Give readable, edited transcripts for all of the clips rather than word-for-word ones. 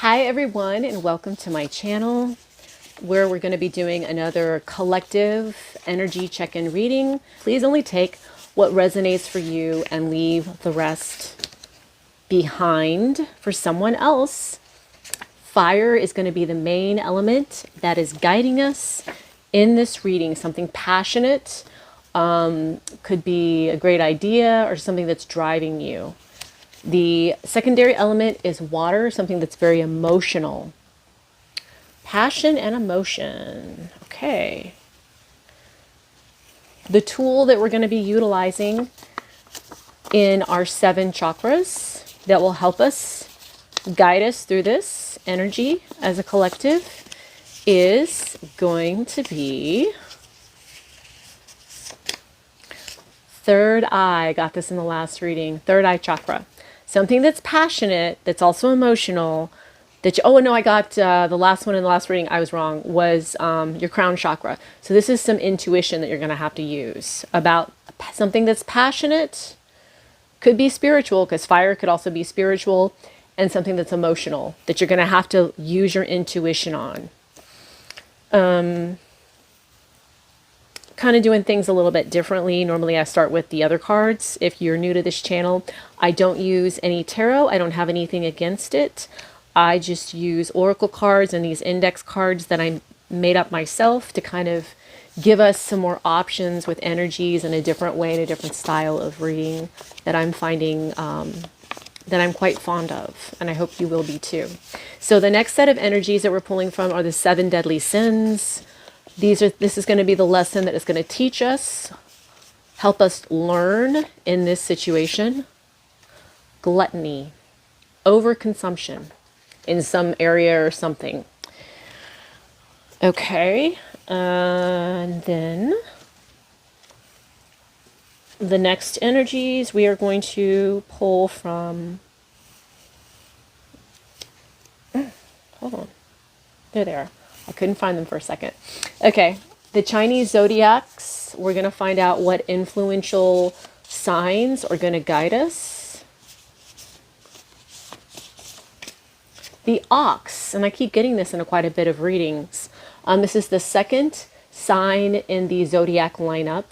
Hi everyone, and welcome to my channel where we're going to be doing another collective energy check-in reading. Please only take what resonates for you and leave the rest behind for someone else. Fire is going to be the main element that is guiding us in this reading. Something passionate, could be a great idea or something that's driving you. The secondary element is water, something that's very emotional. Passion and emotion. Okay. The tool that we're going to be utilizing in our 7 chakras that will help us guide us through this energy as a collective is going to be third eye. Got this in the last reading. Third eye chakra. Something that's passionate, that's also emotional. Oh no, I got the last one in the last reading. I was wrong. Was your crown chakra. So this is some intuition that you're going to have to use about something that's passionate. Could be spiritual, because fire could also be spiritual, and something that's emotional that you're going to have to use your intuition on. Kind of doing things a little bit differently. Normally I start with the other cards. If you're new to this channel, I don't use any tarot. I don't have anything against it. I just use oracle cards and these index cards that I made up myself to kind of give us some more options with energies in a different way, in a different style of reading that I'm finding that I'm quite fond of, and I hope you will be too. So the next set of energies that we're pulling from are the 7 deadly sins. This is going to be the lesson that is going to teach us, help us learn in this situation. Gluttony, overconsumption in some area or something. Okay, and then the next energies we are going to pull from, hold on, there they are. I couldn't find them for a second. Okay, the Chinese zodiacs, we're going to find out what influential signs are going to guide us. The ox, and I keep getting this in quite a bit of readings. This is the second sign in the zodiac lineup.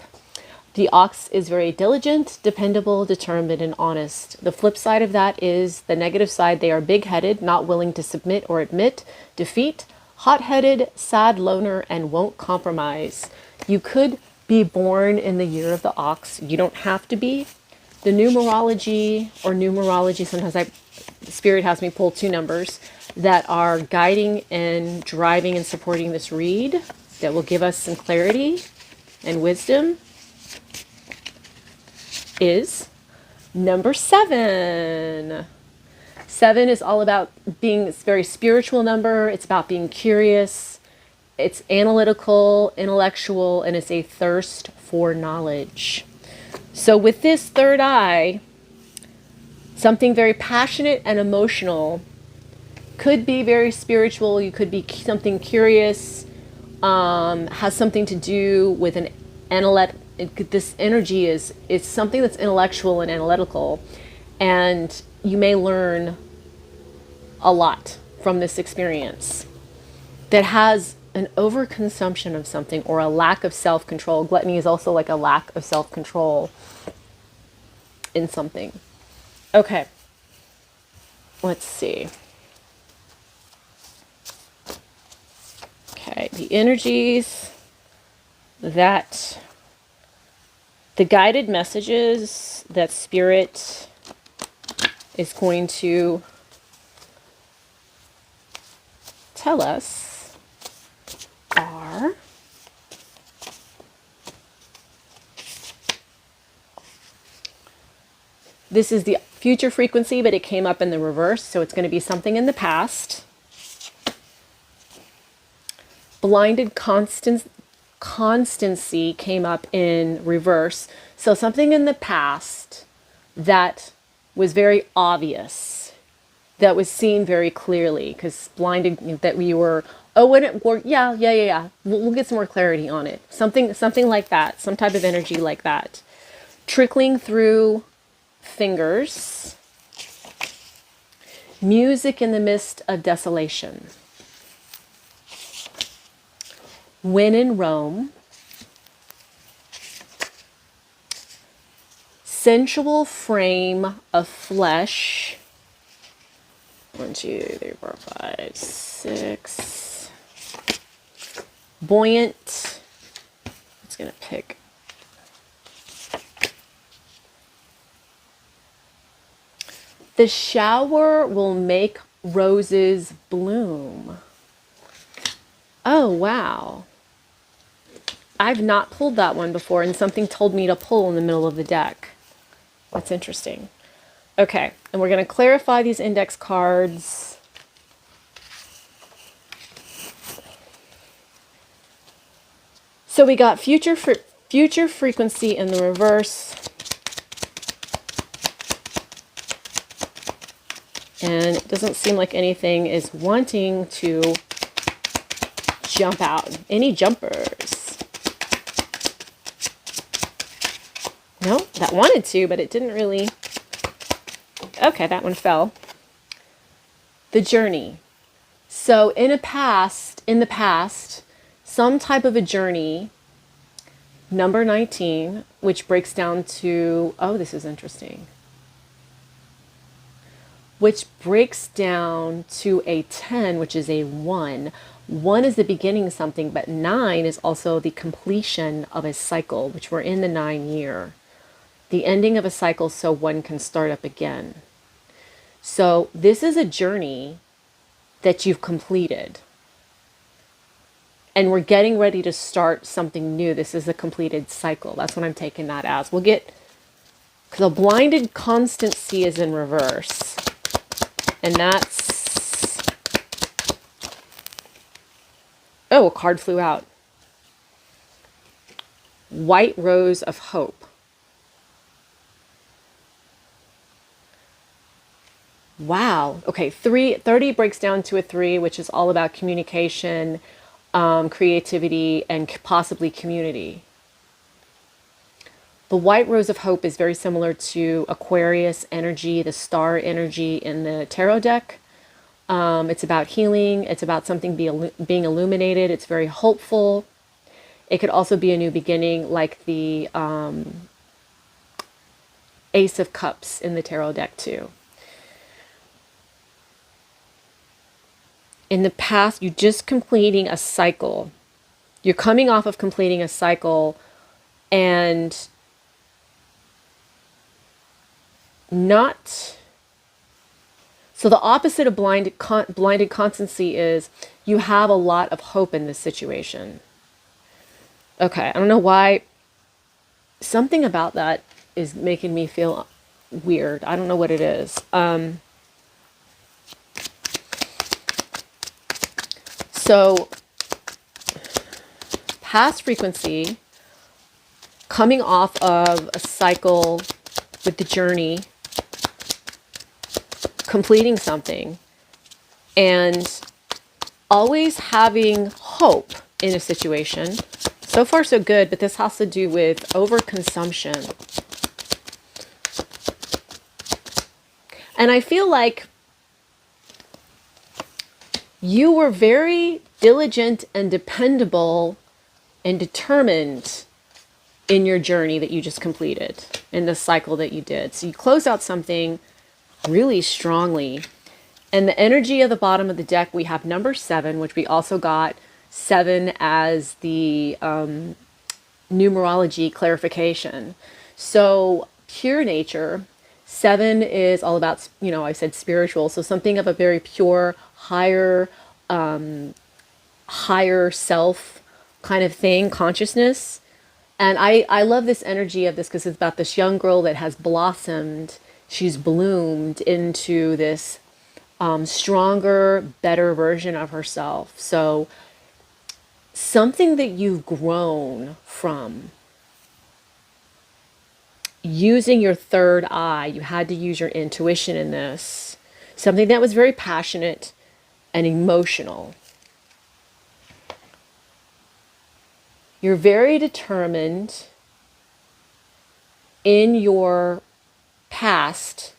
The ox is very diligent, dependable, determined, and honest. The flip side of that is the negative side. They are big-headed, not willing to submit or admit defeat, hot-headed, sad loner, and won't compromise. You could be born in the year of the ox. You don't have to be. The numerology, sometimes Spirit has me pull 2 numbers that are guiding and driving and supporting this read that will give us some clarity and wisdom is number 7. 7 is all about being this very spiritual number. It's about being curious. It's analytical, intellectual, and it's a thirst for knowledge. So with this third eye, something very passionate and emotional, could be very spiritual. You could be something curious, has something to do with an analytic. This energy is something that's intellectual and analytical, and you may learn a lot from this experience that has an overconsumption of something or a lack of self-control. Gluttony is also like a lack of self-control in something. Okay, let's see. Okay, the energies that the guided messages that Spirit is going to tell us are this is the future frequency, but it came up in the reverse, so it's going to be something in the past. Blinded constancy came up in reverse, so something in the past that was very obvious, that was seen very clearly, because blinded, that we were, oh, when it worked, yeah. We'll get some more clarity on it. Something like that, some type of energy like that, trickling through fingers. Music in the midst of desolation. When in Rome. Sensual frame of flesh. 1, 2, 3, 4, 5, 6. Buoyant. It's going to pick. The shower will make roses bloom. Oh, wow. I've not pulled that one before, and something told me to pull in the middle of the deck. That's interesting. Okay, and we're going to clarify these index cards. So we got future frequency in the reverse. And it doesn't seem like anything is wanting to jump out. Any jumpers? No, that wanted to, but it didn't really. Okay, that one fell. The journey. So in the past, some type of a journey, number 19, which breaks down to, oh, this is interesting, which breaks down to a 10, which is a 1. 1 is the beginning of something, but 9 is also the completion of a cycle, which we're in the 9 year. The ending of a cycle so one can start up again. So this is a journey that you've completed. And we're getting ready to start something new. This is a completed cycle. That's what I'm taking that as. We'll get, the blinded constancy is in reverse. And that's, oh, a card flew out. White Rose of Hope. Wow. Okay, 30 breaks down to a 3, which is all about communication, creativity, and possibly community. The White Rose of Hope is very similar to Aquarius energy, the star energy in the tarot deck. It's about healing. It's about something being illuminated. It's very hopeful. It could also be a new beginning, like the Ace of Cups in the tarot deck too. In the past, you're just completing a cycle. You're coming off of completing a cycle, and not. So the opposite of blinded constancy is you have a lot of hope in this situation. Okay, I don't know why. Something about that is making me feel weird. I don't know what it is. So, past frequency, coming off of a cycle with the journey, completing something, and always having hope in a situation. So far, so good, but this has to do with overconsumption. And I feel like you were very diligent and dependable and determined in your journey that you just completed, in the cycle that you did. So you closed out something really strongly. And the energy of the bottom of the deck, we have number 7, which we also got 7 as the numerology clarification. So pure nature, 7 is all about, I said spiritual. So something of a very pure, higher self kind of thing, consciousness. And I love this energy of this because it's about this young girl that has blossomed. She's bloomed into this stronger, better version of herself. So something that you've grown from. Using your third eye, you had to use your intuition in this. Something that was very passionate and emotional. You're very determined in your past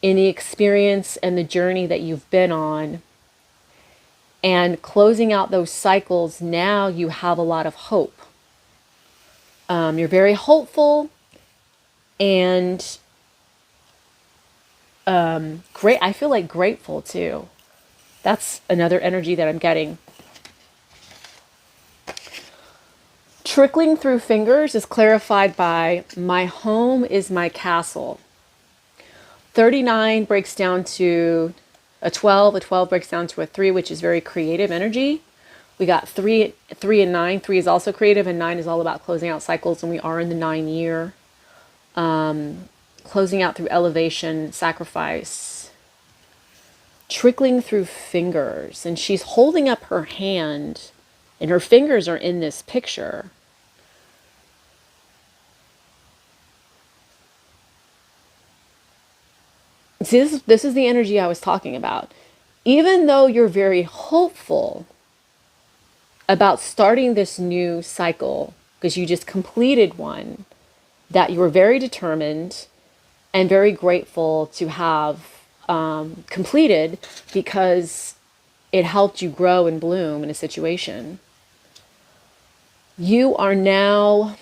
in the experience and the journey that you've been on, and closing out those cycles. Now you have a lot of hope. You're very hopeful and great. I feel like grateful too. That's another energy that I'm getting. Trickling through fingers is clarified by my home is my castle. 39 breaks down to a 12. A 12 breaks down to a 3, which is very creative energy. We got 3 and 9. 3 is also creative, and 9 is all about closing out cycles, and we are in the 9 year. Closing out through elevation, sacrifice. Trickling through fingers, and she's holding up her hand, and her fingers are in this picture. See, this is the energy I was talking about. Even though you're very hopeful about starting this new cycle, because you just completed one, that you were very determined and very grateful to have completed, because it helped you grow and bloom in a situation. You are now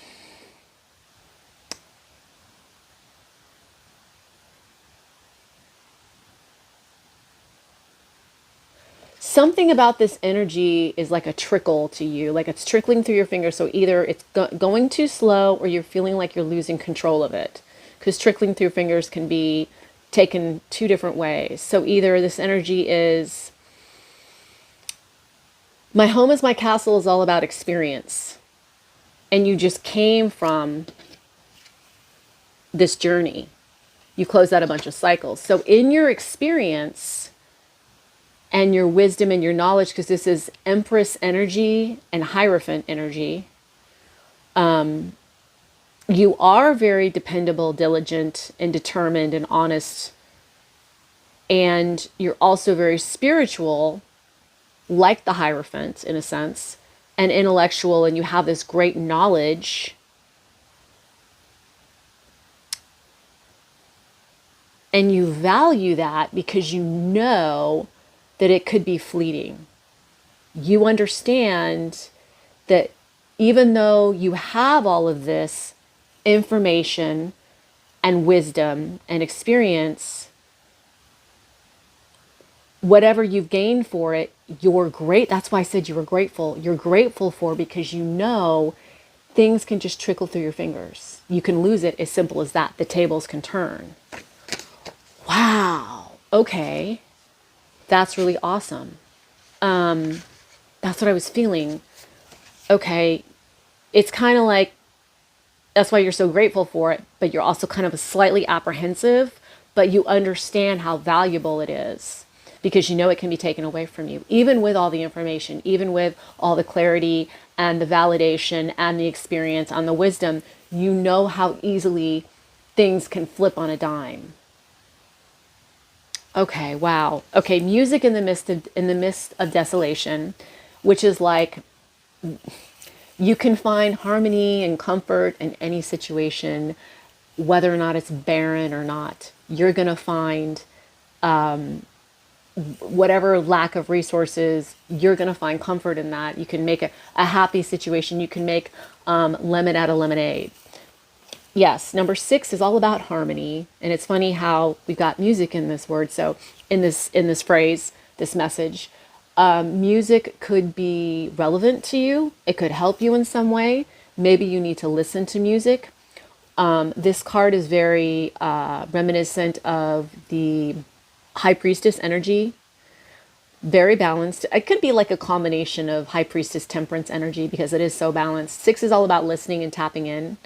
something about this energy is like a trickle to you, like it's trickling through your fingers. So either it's going too slow, or you're feeling like you're losing control of it, because trickling through fingers can be taken two different ways. So either this energy is, my home is my castle is all about experience, and you just came from this journey. You closed out a bunch of cycles. So in your experience and your wisdom and your knowledge, because this is Empress energy and Hierophant energy, you are very dependable, diligent, and determined and honest. And you're also very spiritual, like the Hierophant in a sense, and intellectual, and you have this great knowledge. And you value that because you know that it could be fleeting. You understand that even though you have all of this information and wisdom and experience, whatever you've gained for it, you're great. That's why I said you were grateful. You're grateful for, because you know things can just trickle through your fingers. You can lose it, as simple as that. The tables can turn. Wow. Okay. That's really awesome. That's what I was feeling. Okay. It's kind of like, that's why you're so grateful for it, but you're also kind of slightly apprehensive, but you understand how valuable it is, because you know it can be taken away from you, even with all the information, even with all the clarity and the validation and the experience and the wisdom. You know how easily things can flip on a dime. Okay, wow. Okay, music in the midst of desolation, which is like, you can find harmony and comfort in any situation, whether or not it's barren or not. You're going to find whatever lack of resources, you're going to find comfort in that. You can make a happy situation. You can make lemon out of lemonade. Yes, number 6 is all about harmony. And it's funny how we've got music in this word. So in this phrase, this message, music could be relevant to you. It could help you in some way. Maybe you need to listen to music. This card is very reminiscent of the High Priestess energy. Very balanced. It could be like a combination of High Priestess Temperance energy, because it is so balanced. 6 is all about listening and tapping in.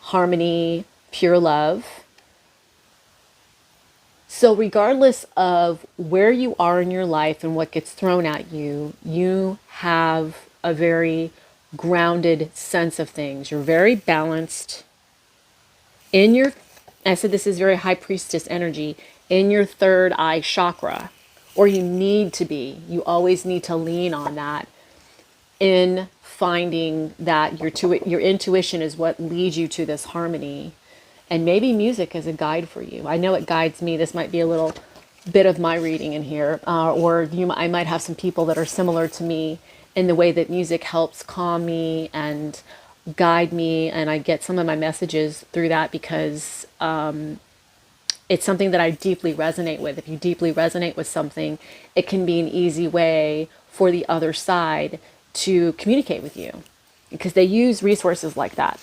Harmony, pure love. So regardless of where you are in your life and what gets thrown at you, you have a very grounded sense of things. You're very balanced in your, I said this is very High Priestess energy, in your third eye chakra, or you need to be. You always need to lean on that in finding that your intuition is what leads you to this harmony. And maybe music is a guide for you. I know it guides me. This might be a little bit of my reading in here, I might have some people that are similar to me in the way that music helps calm me and guide me, and I get some of my messages through that because it's something that I deeply resonate with. If you deeply resonate with something, it can be an easy way for the other side to communicate with you because they use resources like that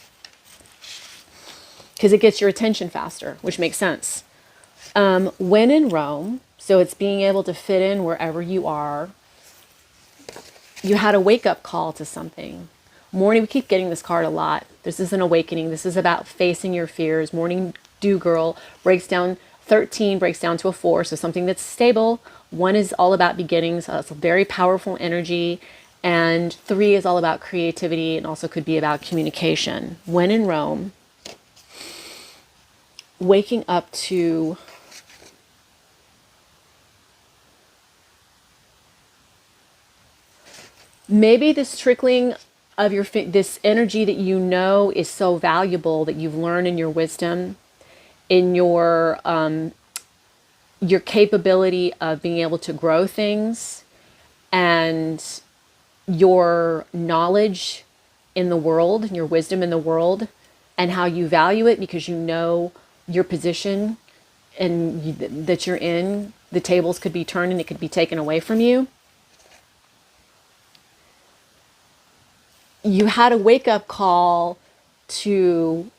because it gets your attention faster, which makes sense. When in Rome, so it's being able to fit in wherever you are. You had a wake-up call to something. Morning, we keep getting this card a lot. This is an awakening. This is about facing your fears. Morning Dew Girl breaks down, 13 breaks down to a 4, so something that's stable. 1 is all about beginnings. So it's a very powerful energy. And 3 is all about creativity and also could be about communication. When in Rome, waking up to maybe this trickling of this energy that you know is so valuable that you've learned in your wisdom, in your capability of being able to grow things, and your knowledge in the world, and your wisdom in the world, and how you value it because you know your position and that you're in. The tables could be turned and it could be taken away from you. You had a wake-up call to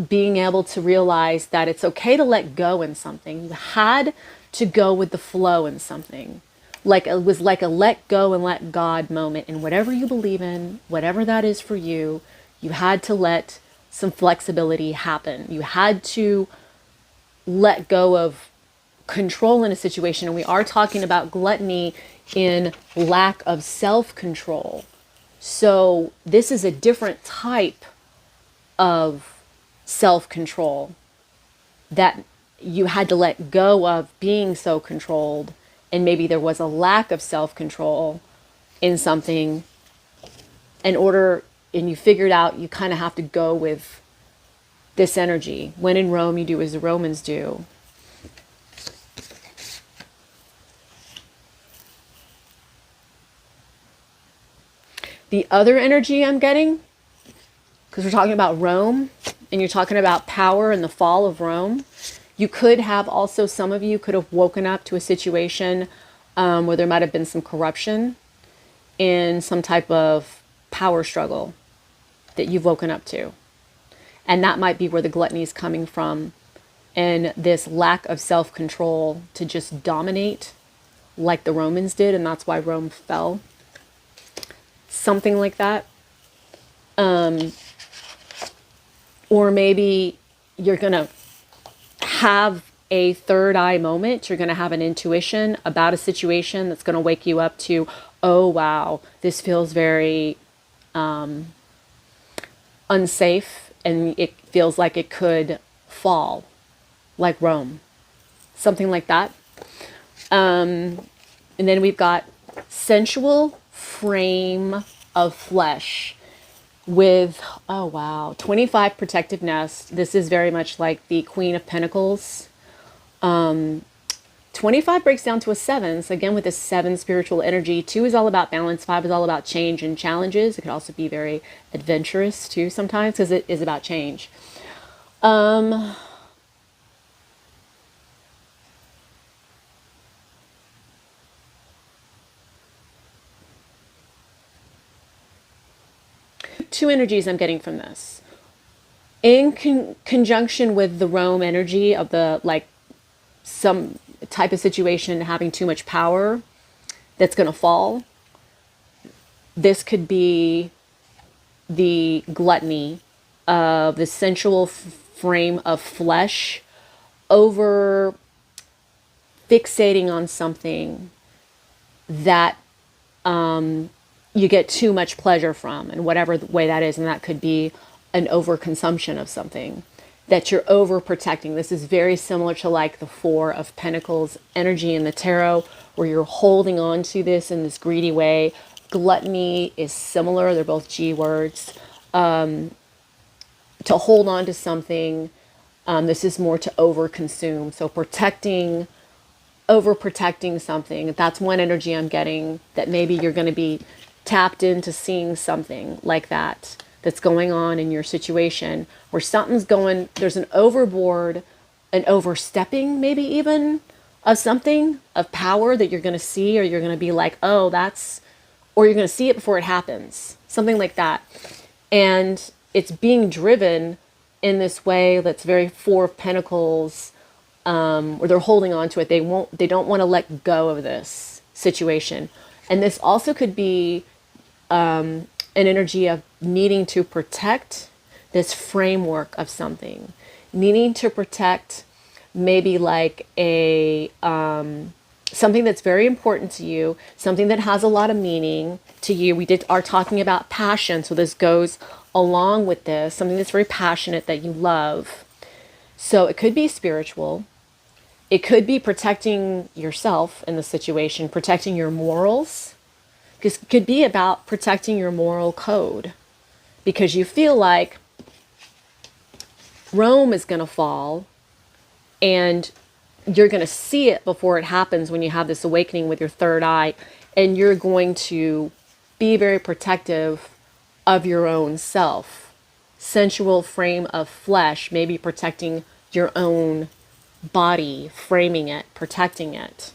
being able to realize that it's okay to let go in something. You had to go with the flow in something. Like it was like a let go and let God moment. And whatever you believe in, whatever that is for you, you had to let some flexibility happen. You had to let go of control in a situation. And we are talking about gluttony in lack of self-control. So this is a different type of self-control that you had to let go of being so controlled, and maybe there was a lack of self-control in something and you figured out you kind of have to go with this energy. When in Rome, you do as the Romans do. The other energy I'm getting, because we're talking about Rome and you're talking about power and the fall of Rome, you could have also, some of you could have woken up to a situation where there might have been some corruption in some type of power struggle that you've woken up to. And that might be where the gluttony is coming from, and this lack of self-control to just dominate like the Romans did, and that's why Rome fell. Something like that. Or maybe you're going to have a third eye moment. You're going to have an intuition about a situation that's going to wake you up to, oh, wow, this feels very unsafe, and it feels like it could fall, like Rome. Something like that. And then we've got sensual frame of flesh with, oh wow, 25 protective nest. This is very much like the Queen of Pentacles. 25 breaks down to a 7. So again, with this 7 spiritual energy, 2 is all about balance, 5 is all about change and challenges. It could also be very adventurous too sometimes because it is about change. Two energies I'm getting from this. In conjunction with the Rome energy of the, like, some type of situation having too much power that's going to fall. This could be the gluttony of the sensual frame of flesh over fixating on something that you get too much pleasure from, and whatever way that is. And that could be an overconsumption of something that you're overprotecting. This is very similar to like the 4 of Pentacles energy in the tarot, where you're holding on to this in this greedy way. Gluttony is similar. They're both G words. To hold on to something This is more to overconsume. So overprotecting something. That's one energy I'm getting, that maybe you're going to be tapped into seeing something like that that's going on in your situation, where something's going, there's an overboard, an overstepping maybe even of something of power that you're going to see, or you're going to be like, oh, that's, or you're going to see it before it happens, something like that. And it's being driven in this way that's very Four of Pentacles, or they're holding on to it. They don't want to let go of this situation. And this also could be an energy of needing to protect this framework of something, needing to protect maybe like a something that's very important to you, something that has a lot of meaning to you. We are talking about passion, so this goes along with this, something that's very passionate that you love. So it could be spiritual. It could be protecting yourself in the situation, protecting your morals. It could be about protecting your moral code, because you feel like Rome is going to fall, and you're going to see it before it happens when you have this awakening with your third eye, and you're going to be very protective of your own self. Sensual frame of flesh, maybe protecting your own body, framing it, protecting it.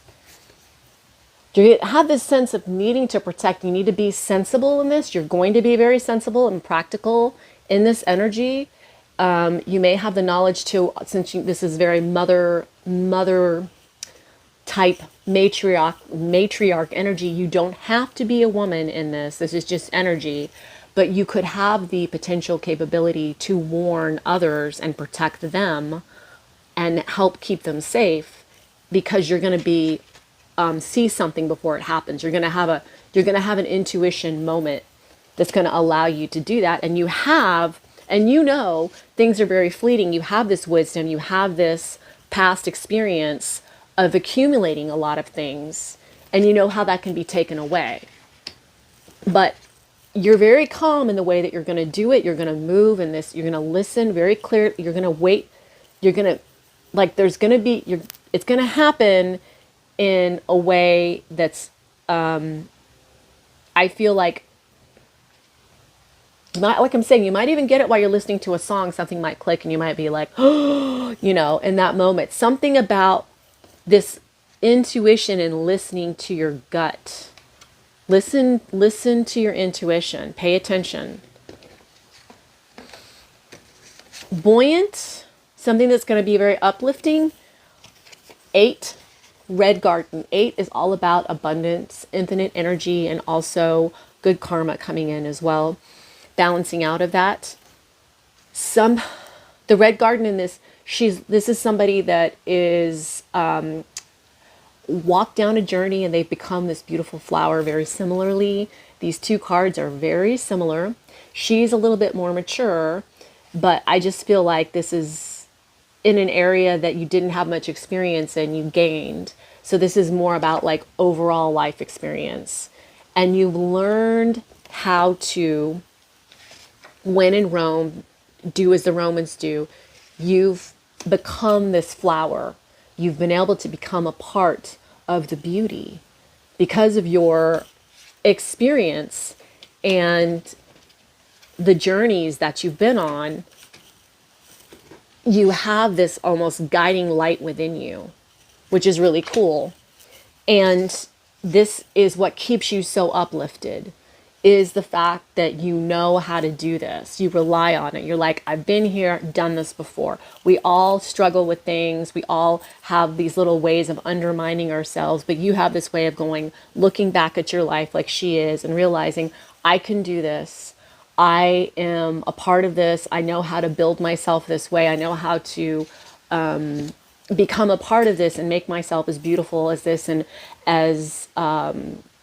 You have this sense of needing to protect. You need to be sensible in this. You're going to be very sensible and practical in this energy. You may have the knowledge to, since this is very mother type matriarch energy, you don't have to be a woman in this. This is just energy. But you could have the potential capability to warn others and protect them and help keep them safe, because you're going to be see something before it happens. You're going to have an intuition moment that's going to allow you to do that. And you know things are very fleeting. You have this wisdom, you have this past experience of accumulating a lot of things, and you know how that can be taken away. But you're very calm in the way that you're going to do it. You're going to move in this. You're going to listen very clear. You're going to wait. You're going to, like, it's going to happen in a way that's, I feel like I'm saying, you might even get it while you're listening to a song. Something might click and you might be like, oh, in that moment, something about this intuition and listening to your gut. Listen to your intuition. Pay attention. Buoyant, something that's going to be very uplifting. 8, red garden. 8 is all about abundance, infinite energy, and also good karma coming in as well, balancing out of that. The red garden in this, this is somebody that is walked down a journey and they've become this beautiful flower very similarly. These two cards are very similar. She's a little bit more mature, but I just feel like this is in an area that you didn't have much experience in, you gained. So this is more about like overall life experience. And you've learned how to, when in Rome, do as the Romans do. You've become this flower. You've been able to become a part of the beauty because of your experience and the journeys that you've been on. You have this almost guiding light within you, which is really cool. And this is what keeps you so uplifted, is the fact that you know how to do this. You rely on it. You're like, I've been here, done this before. We all struggle with things. We all have these little ways of undermining ourselves, but you have this way of looking back at your life like she is and realizing, I can do this. I am a part of this. I know how to build myself this way. I know how to become a part of this and make myself as beautiful as this, and as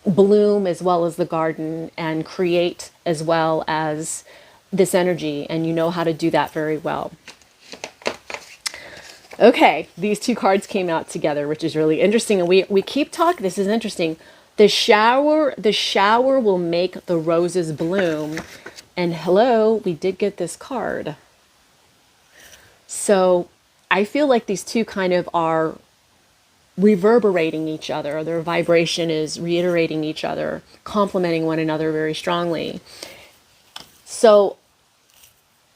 bloom as well as the garden, and create as well as this energy. And you know how to do that very well. Okay, these two cards came out together, which is really interesting. And we keep talking. This is interesting. The shower will make the roses bloom. And hello, we did get this card. So I feel like these two kind of are reverberating each other. Their vibration is reiterating each other, complementing one another very strongly. So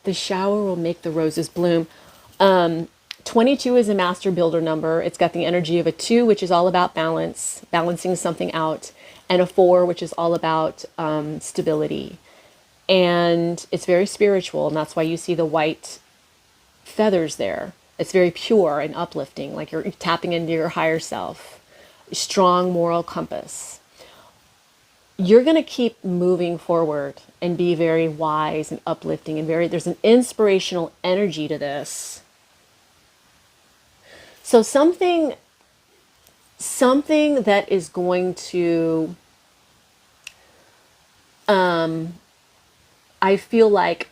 the shower will make the roses bloom. 22 is a master builder number. It's got the energy of a 2, which is all about balance, balancing something out, and a 4, which is all about stability. And it's very spiritual, and that's why you see the white feathers there. It's very pure and uplifting, like you're tapping into your higher self. Strong moral compass. You're going to keep moving forward and be very wise and uplifting and there's an inspirational energy to this. So something that is going to, I feel like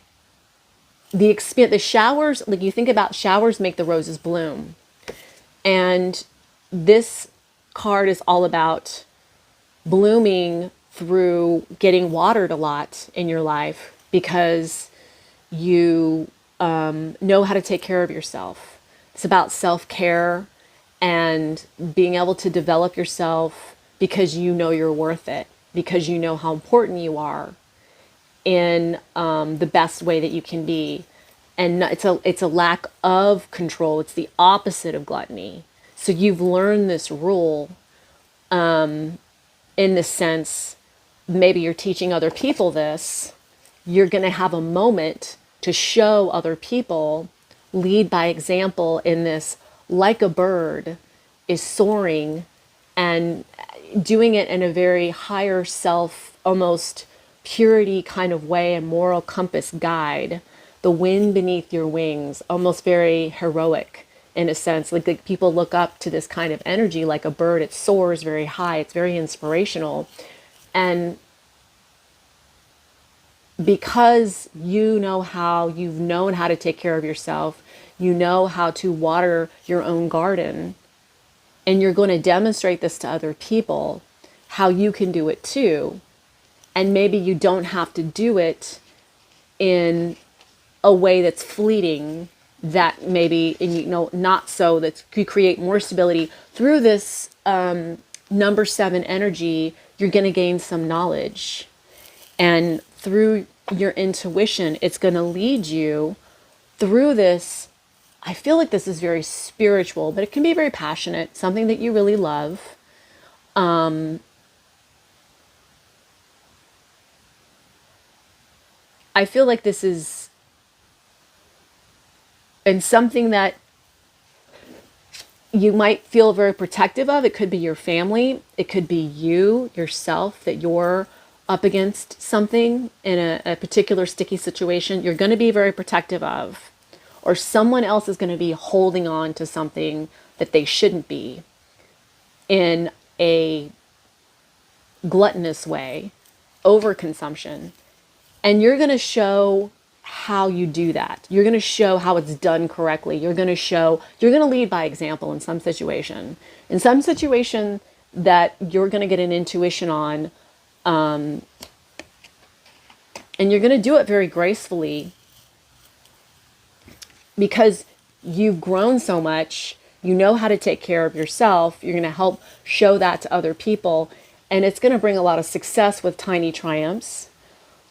the showers, like you think about showers make the roses bloom. And this card is all about blooming through getting watered a lot in your life because you know how to take care of yourself. It's about self-care and being able to develop yourself because you know you're worth it, because you know how important you are in the best way that you can be. And it's a lack of control. It's the opposite of gluttony. So you've learned this rule in the sense, maybe you're teaching other people this. You're going to have a moment to show other people, lead by example in this, like a bird is soaring and doing it in a very higher self, almost purity kind of way, and moral compass guide. The wind beneath your wings, almost very heroic in a sense. Like people look up to this kind of energy like a bird. It soars very high. It's very inspirational. And because you've known how to take care of yourself, you know how to water your own garden, and you're going to demonstrate this to other people, how you can do it too. And maybe you don't have to do it in a way that's fleeting, that maybe, not so, that could create more stability. Through this number 7 energy, you're going to gain some knowledge. And through your intuition, it's going to lead you through this. I feel like this is very spiritual, but it can be very passionate, something that you really love. I feel like this is, and something that you might feel very protective of. It could be your family. It could be you, yourself, that you're up against something in a particular sticky situation. You're going to be very protective of. Or someone else is going to be holding on to something that they shouldn't be in a gluttonous way, overconsumption. And you're going to show how you do that. You're going to show how it's done correctly. You're going to lead by example in some situation. In some situation that you're going to get an intuition on, and you're going to do it very gracefully because you've grown so much. You know how to take care of yourself. You're going to help show that to other people. And it's going to bring a lot of success with tiny triumphs.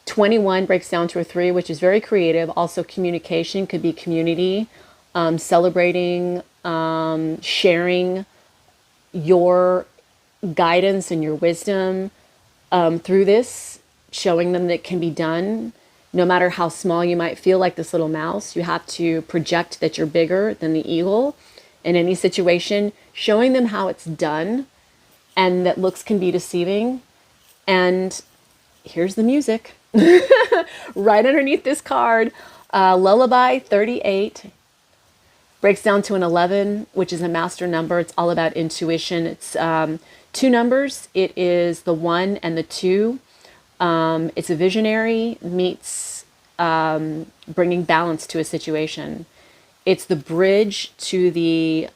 21 breaks down to a 3, which is very creative. Also communication, could be community, celebrating, sharing your guidance and your wisdom through this, showing them that it can be done. No matter how small you might feel, like this little mouse, you have to project that you're bigger than the eagle in any situation, showing them how it's done and that looks can be deceiving. And here's the music. Right underneath this card, Lullaby 38 breaks down to an 11, which is a master number. It's all about intuition. It's 2 numbers. It is the 1 and the 2. It's a visionary meets bringing balance to a situation. It's the bridge to the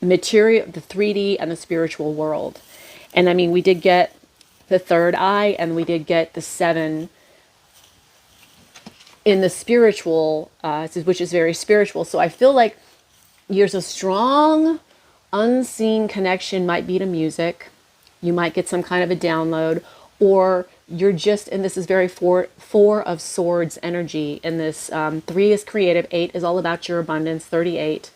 material, the 3D and the spiritual world. And I mean, we did get the third eye and we did get the 7. in the spiritual, which is very spiritual. So I feel like there's a strong unseen connection, might be to music. You might get some kind of a download, or you're just, and this is very four of swords energy. And this 3 is creative, 8 is all about your abundance, 38.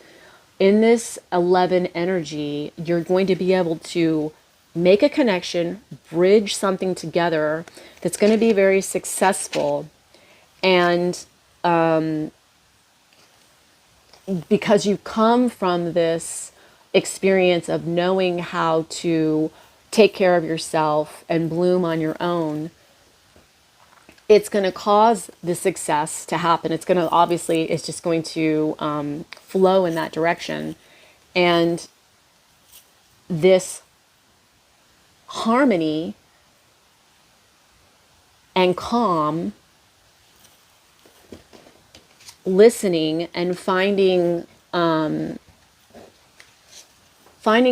In this 11 energy, you're going to be able to make a connection, bridge something together that's going to be very successful. And because you come from this experience of knowing how to take care of yourself and bloom on your own, it's going to cause the success to happen. It's going to, obviously, it's just going to flow in that direction. And this harmony and calm, listening and finding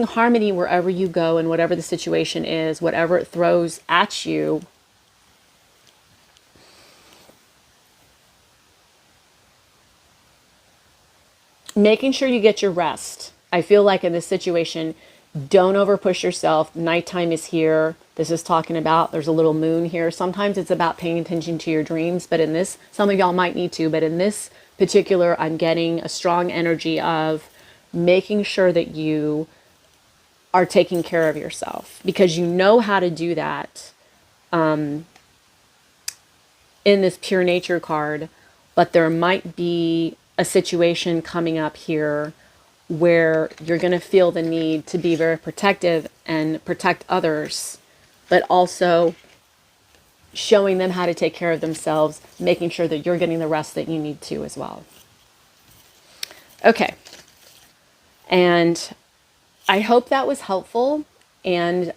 harmony wherever you go and whatever the situation is, whatever it throws at you. Making sure you get your rest. I feel like in this situation, don't overpush yourself. Nighttime is here. This is talking about, there's a little moon here. Sometimes it's about paying attention to your dreams, but in this, some of y'all might need to, but in this particular, I'm getting a strong energy of making sure that you are taking care of yourself, because you know how to do that in this pure nature card. But there might be a situation coming up here where you're going to feel the need to be very protective and protect others, but also showing them how to take care of themselves, making sure that you're getting the rest that you need to as well. Okay. And I hope that was helpful and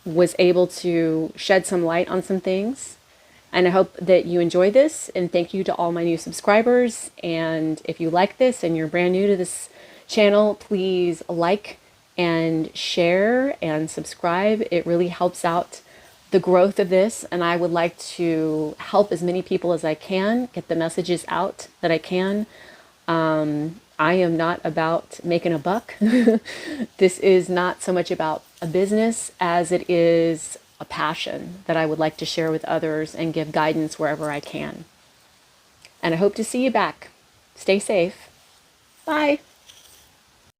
was able to shed some light on some things. And I hope that you enjoy this, and thank you to all my new subscribers. And if you like this and you're brand new to this channel, please like and share and subscribe. It really helps out the growth of this, and I would like to help as many people as I can get the messages out that I can. I am not about making a buck. This is not so much about a business as it is a passion that I would like to share with others and give guidance wherever I can. And I hope to see you back. Stay safe. Bye.